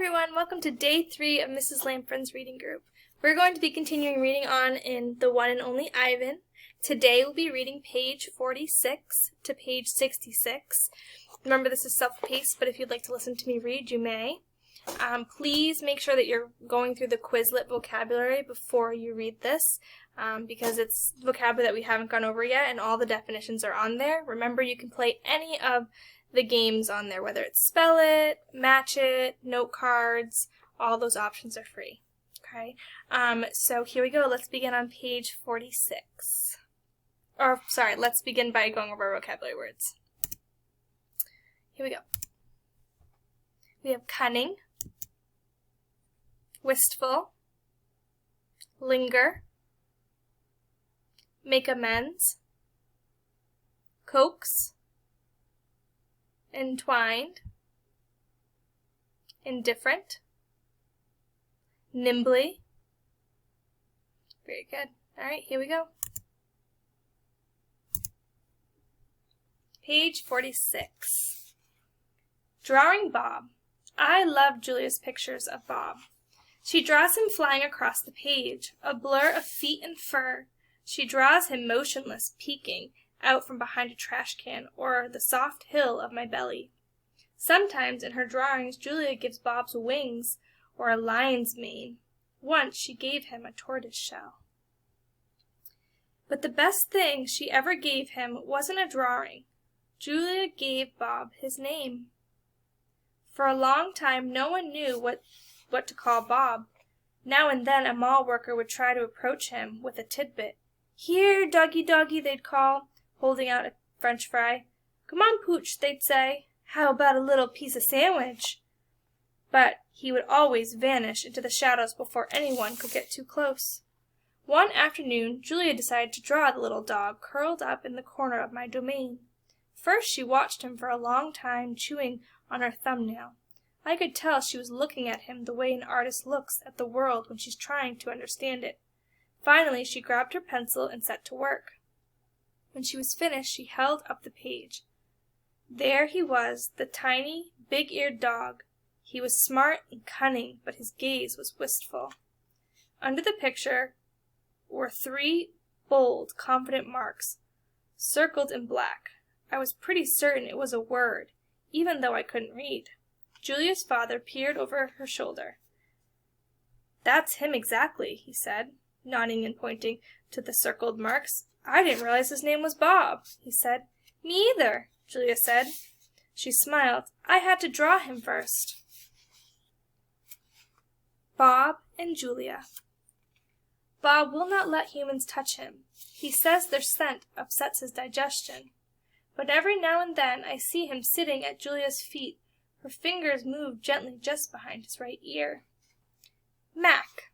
everyone, welcome to day 3 of Mrs. Lamfrin's reading group. We're going to be continuing reading on in The One and Only Ivan. Today we'll be reading page 46 to page 66. Remember, this is self-paced, but if you'd like to listen to me read, you may. Please make sure that you're going through the Quizlet vocabulary before you read this, because it's vocabulary that we haven't gone over yet, and all the definitions are on there. Remember, you can play any of the games on there, whether it's Spell It, Match It, Note Cards, all those options are free. Okay, so here we go. Let's begin on page 46. Let's begin by going over vocabulary words. Here we go. We have cunning, wistful, linger, make amends, coax, entwined, indifferent, nimbly. Very good. All right, here we go. Page 46. Drawing Bob. I love Julia's pictures of Bob. She draws him flying across the page, a blur of feet and fur. She draws him motionless, peeking out from behind a trash can or the soft hill of my belly. Sometimes in her drawings Julia gives Bob's wings or a lion's mane. Once she gave him a tortoise shell. But the best thing she ever gave him wasn't a drawing. Julia gave Bob his name. For a long time no one knew what to call Bob. Now and then a mall worker would try to approach him with a tidbit. "Here, doggy, doggy," they'd call, holding out a French fry. "Come on, Pooch," they'd say. "How about a little piece of sandwich?" But he would always vanish into the shadows before anyone could get too close. One afternoon Julia decided to draw the little dog curled up in the corner of my domain. First she watched him for a long time, chewing on her thumbnail. I could tell she was looking at him the way an artist looks at the world when she's trying to understand it. Finally she grabbed her pencil and set to work. When she was finished, she held up the page. There he was, the tiny, big-eared dog. He was smart and cunning, but his gaze was wistful. Under the picture were 3 bold, confident marks, circled in black. I was pretty certain it was a word, even though I couldn't read. Julia's father peered over her shoulder. "That's him exactly," he said, nodding and pointing to the circled marks. "I didn't realize his name was Bob," he said. "Me either," Julia said. She smiled. "I had to draw him first." Bob and Julia. Bob will not let humans touch him. He says their scent upsets his digestion. But every now and then I see him sitting at Julia's feet. Her fingers move gently just behind his right ear. Mac.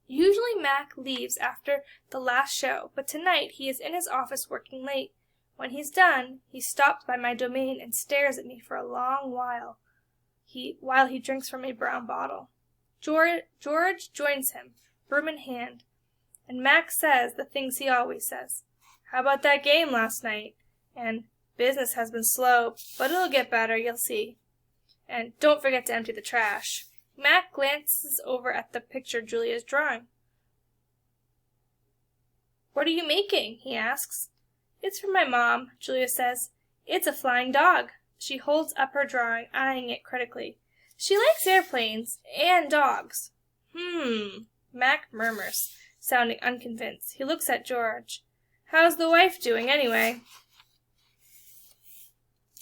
Usually Mac leaves after the last show, but tonight he is in his office working late. When he's done, he stops by my domain and stares at me for a long while he drinks from a brown bottle. George joins him, broom in hand, and Mac says the things he always says. "How about that game last night?" And "Business has been slow, but it'll get better, you'll see." And "Don't forget to empty the trash." Mac glances over at the picture Julia's drawing. "What are you making?" he asks. "It's for my mom," Julia says. "It's a flying dog." She holds up her drawing, eyeing it critically. "She likes airplanes and dogs." Mac murmurs, sounding unconvinced. He looks at George. "How's the wife doing, anyway?"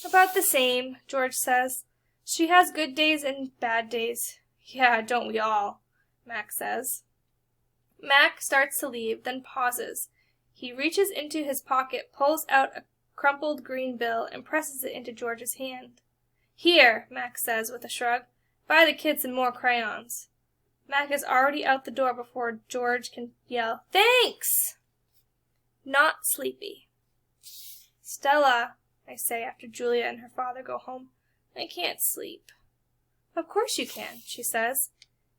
"About the same," George says. "She has good days and bad days." "Yeah, don't we all?" Mac says. Mac starts to leave, then pauses. He reaches into his pocket, pulls out a crumpled green bill, and presses it into George's hand. "Here," Mac says with a shrug. "Buy the kids some more crayons." Mac is already out the door before George can yell, "Thanks!" Not sleepy. "Stella," I say after Julia and her father go home, "I can't sleep." "Of course you can," she says.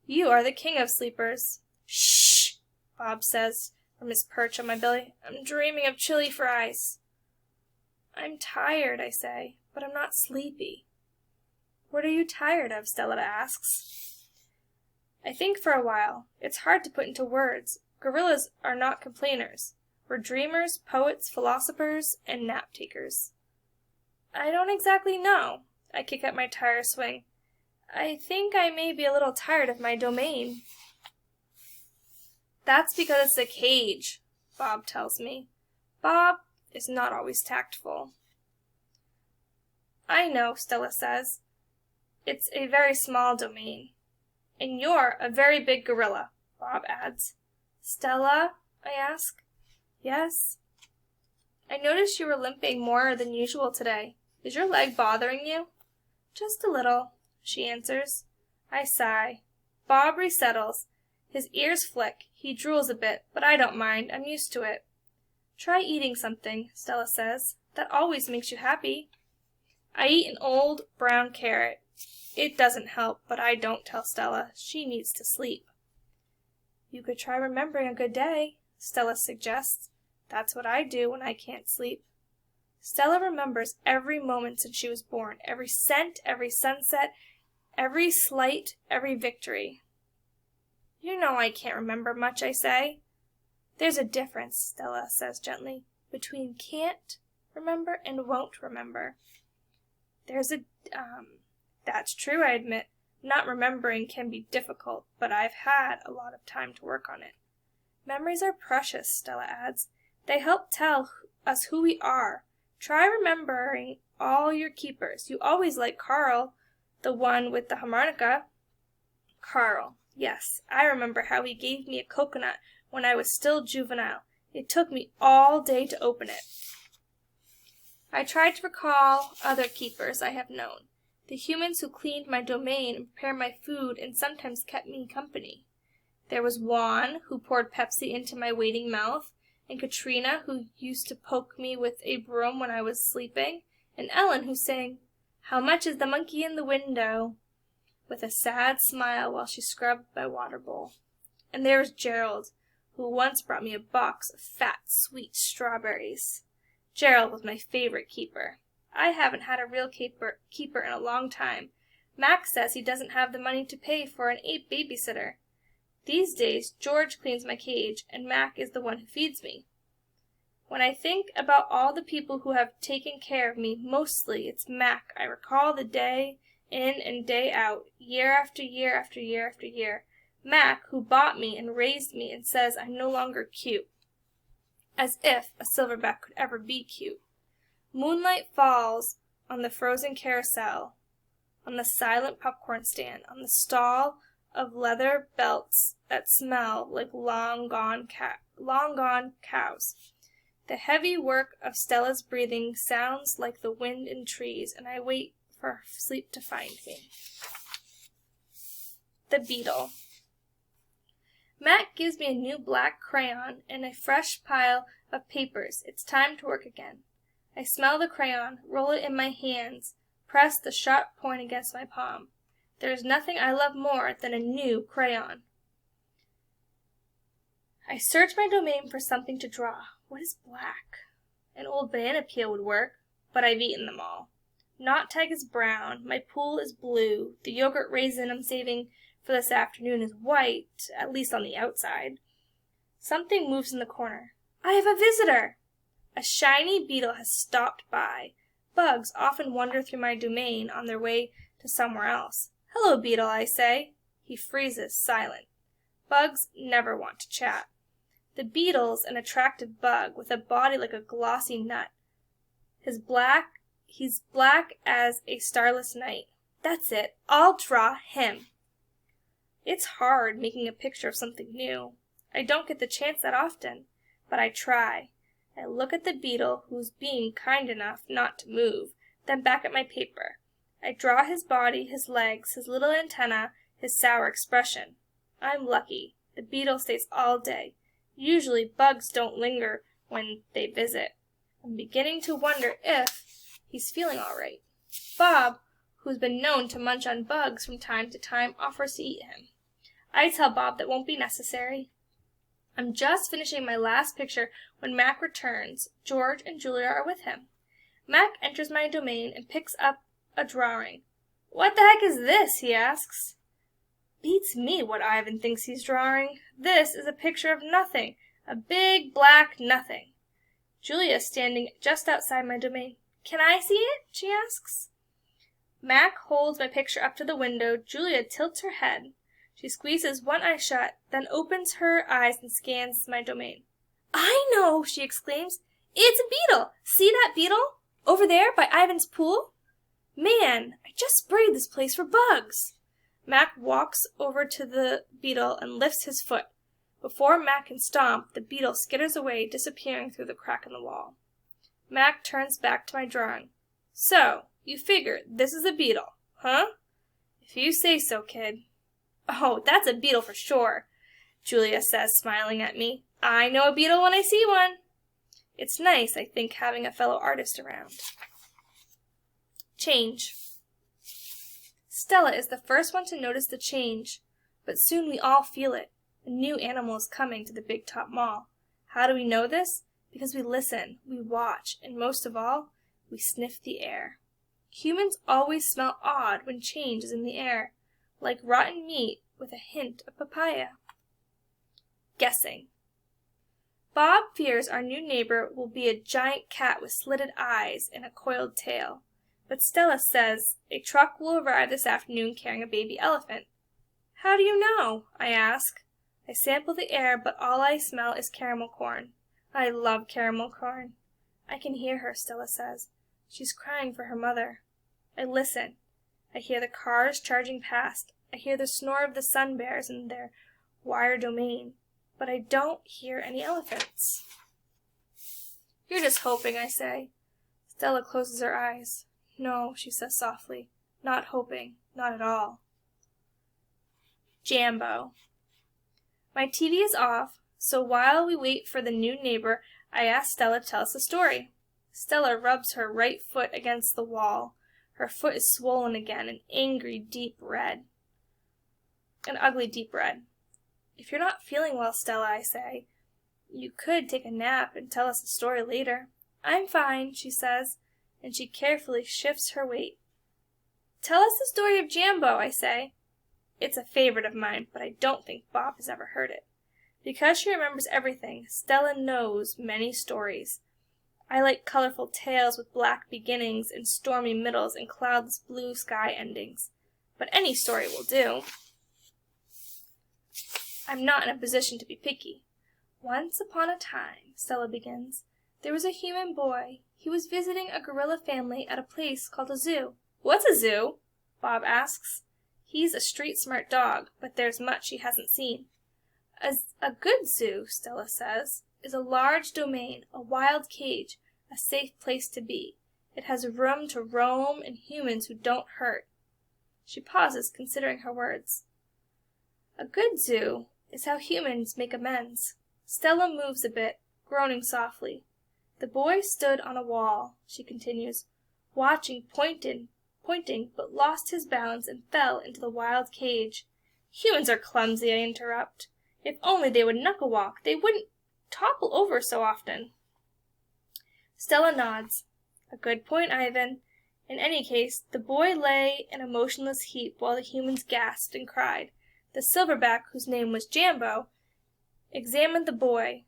"You are the king of sleepers." "Shh," Bob says from his perch on my belly. "I'm dreaming of chili fries." "I'm tired," I say, "but I'm not sleepy." What are you tired of? Stella asks. I think for a while. It's hard to put into words. Gorillas are not complainers. We're dreamers, poets, philosophers, and nap-takers. I don't exactly know. I kick up my tire swing. I think I may be a little tired of my domain. That's because it's a cage, Bob tells me. Bob is not always tactful. I know, Stella says. It's a very small domain. And you're a very big gorilla, Bob adds. Stella? I ask. Yes? I noticed you were limping more than usual today. Is your leg bothering you? Just a little, she answers. I sigh. Bob resettles. His ears flick. He drools a bit, but I don't mind. I'm used to it. Try eating something, Stella says. That always makes you happy. I eat an old brown carrot. It doesn't help, but I don't tell Stella. She needs to sleep. You could try remembering a good day, Stella suggests. That's what I do when I can't sleep. Stella remembers every moment since she was born, every scent, every sunset, every slight, every victory. You know I can't remember much, I say. There's a difference, Stella says gently, between can't remember and won't remember. That's true, I admit. Not remembering can be difficult, but I've had a lot of time to work on it. Memories are precious, Stella adds. They help tell us who we are. Try remembering all your keepers. You always liked Carl, the one with the harmonica. Carl, yes, I remember how he gave me a coconut when I was still juvenile. It took me all day to open it. I tried to recall other keepers I have known, the humans who cleaned my domain and prepared my food and sometimes kept me company. There was Juan, who poured Pepsi into my waiting mouth, and Katrina, who used to poke me with a broom when I was sleeping, and Ellen, who sang, "How much is the monkey in the window?" with a sad smile while she scrubbed my water bowl. And there was Gerald, who once brought me a box of fat, sweet strawberries. Gerald was my favorite keeper. I haven't had a real keeper in a long time. Mac says he doesn't have the money to pay for an ape babysitter. These days, George cleans my cage, and Mac is the one who feeds me. When I think about all the people who have taken care of me, mostly it's Mac. I recall the day in and day out, year after year after year after year. Mac, who bought me and raised me and says I'm no longer cute. As if a silverback could ever be cute. Moonlight falls on the frozen carousel, on the silent popcorn stand, on the stall of leather belts that smell like long gone cows. The heavy work of Stella's breathing sounds like the wind in trees, and I wait for sleep to find me. The Beetle. Mac gives me a new black crayon and a fresh pile of papers. It's time to work again. I smell the crayon, roll it in my hands, press the sharp point against my palm. There is nothing I love more than a new crayon. I search my domain for something to draw. What is black? An old banana peel would work, but I've eaten them all. Knot tag is brown, my pool is blue, the yogurt raisin I'm saving for this afternoon is white, at least on the outside. Something moves in the corner. I have a visitor! A shiny beetle has stopped by. Bugs often wander through my domain on their way to somewhere else. Hello, beetle, I say. He freezes, silent. Bugs never want to chat. The beetle's an attractive bug with a body like a glossy nut. He's black as a starless night. That's it. I'll draw him. It's hard making a picture of something new. I don't get the chance that often, but I try. I look at the beetle, who's being kind enough not to move, then back at my paper. I draw his body, his legs, his little antenna, his sour expression. I'm lucky. The beetle stays all day. Usually bugs don't linger when they visit. I'm beginning to wonder if he's feeling all right. Bob, who's been known to munch on bugs from time to time, offers to eat him. I tell Bob that won't be necessary. I'm just finishing my last picture when Mac returns. George and Julia are with him. Mac enters my domain and picks up a drawing. What the heck is this? He asks. Beats me what Ivan thinks he's drawing. This is a picture of nothing, a big black nothing. Julia is standing just outside my domain. Can I see it? She asks. Mac holds my picture up to the window. Julia tilts her head. She squeezes one eye shut, then opens her eyes and scans my domain. I know, she exclaims. It's a beetle. See that beetle? Over there by Ivan's pool? Man, I just sprayed this place for bugs. Mac walks over to the beetle and lifts his foot. Before Mac can stomp, the beetle skitters away, disappearing through the crack in the wall. Mac turns back to my drawing. So, you figure this is a beetle, huh? If you say so, kid. Oh, that's a beetle for sure, Julia says, smiling at me. I know a beetle when I see one. It's nice, I think, having a fellow artist around. Change. Stella is the first one to notice the change, but soon we all feel it. A new animal is coming to the Big Top Mall. How do we know this? Because we listen, we watch, and most of all, we sniff the air. Humans always smell odd when change is in the air, like rotten meat with a hint of papaya. Guessing. Bob fears our new neighbor will be a giant cat with slitted eyes and a coiled tail. But Stella says a truck will arrive this afternoon carrying a baby elephant. How do you know? I ask. I sample the air, but all I smell is caramel corn. I love caramel corn. I can hear her, Stella says. She's crying for her mother. I listen. I hear the cars charging past. I hear the snore of the sun bears in their wire domain. But I don't hear any elephants. You're just hoping, I say. Stella closes her eyes. No, she says softly. Not hoping. Not at all. Jambo. My TV is off, so while we wait for the new neighbor, I ask Stella to tell us a story. Stella rubs her right foot against the wall. Her foot is swollen again, an angry, deep red. An ugly, deep red. If you're not feeling well, Stella, I say, you could take a nap and tell us a story later. I'm fine, she says, and she carefully shifts her weight. Tell us the story of Jambo, I say. It's a favorite of mine, but I don't think Bob has ever heard it. Because she remembers everything, Stella knows many stories. I like colorful tales with black beginnings and stormy middles and cloudless blue sky endings. But any story will do. I'm not in a position to be picky. Once upon a time, Stella begins, there was a human boy. He was visiting a gorilla family at a place called a zoo. What's a zoo? Bob asks. He's a street-smart dog, but there's much he hasn't seen. A good zoo, Stella says, is a large domain, a wild cage, a safe place to be. It has room to roam and humans who don't hurt. She pauses, considering her words. A good zoo is how humans make amends. Stella moves a bit, groaning softly. The boy stood on a wall, she continues, watching, pointing, but lost his balance and fell into the wild cage. Humans are clumsy, I interrupt. If only they would knuckle walk, they wouldn't topple over so often. Stella nods. A good point, Ivan. In any case, the boy lay in a motionless heap while the humans gasped and cried. The silverback, whose name was Jambo, examined the boy,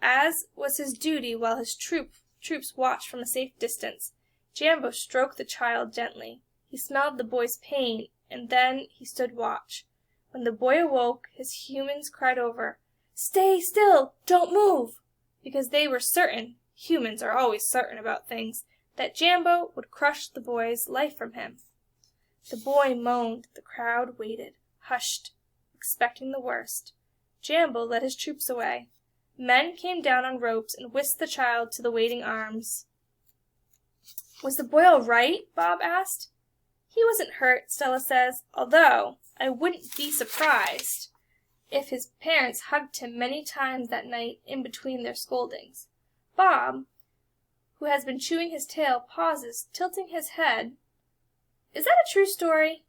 as was his duty while his troops watched from a safe distance. Jambo stroked the child gently. He smelled the boy's pain, and then he stood watch. When the boy awoke, his humans cried over, "Stay still! Don't move!" Because they were certain, humans are always certain about things, that Jambo would crush the boy's life from him. The boy moaned. The crowd waited, hushed, expecting the worst. Jambo led his troops away. Men came down on ropes and whisked the child to the waiting arms. Was the boy all right? Bob asked. He wasn't hurt, Stella says, although I wouldn't be surprised if his parents hugged him many times that night in between their scoldings. Bob, who has been chewing his tail, pauses, tilting his head. Is that a true story?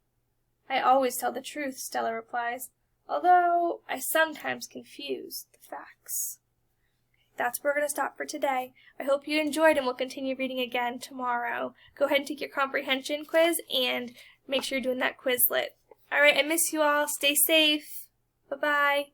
I always tell the truth, Stella replies, although I sometimes confuse the facts. That's where we're going to stop for today. I hope you enjoyed and we'll continue reading again tomorrow. Go ahead and take your comprehension quiz and make sure you're doing that Quizlet. All right, I miss you all. Stay safe. Bye-bye.